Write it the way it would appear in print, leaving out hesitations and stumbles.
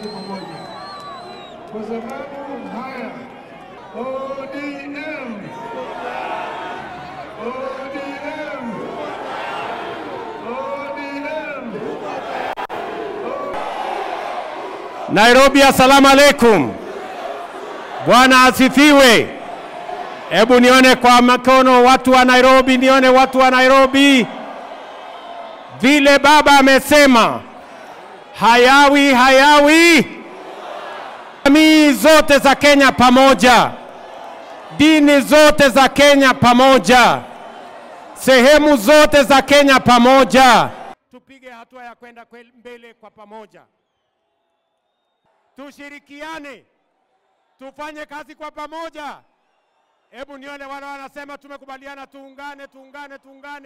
sote pamoja, kwa sababu haya ODM, ODM, ODM. Nairobi, assalamu alaikum. Bwana asifiwe. Hebu nione kwa mkono watu wa Nairobi, nione watu wa Nairobi. Vile baba amesema, hayawi jamii zote za Kenya pamoja, dini zote za Kenya pamoja, sehemu zote za Kenya pamoja. Tupige hatua ya kwenda mbele kwa pamoja. Tushirikiane, tufanye kazi kwa pamoja. Hebu nione wale wanasema tumekubaliana tuungane.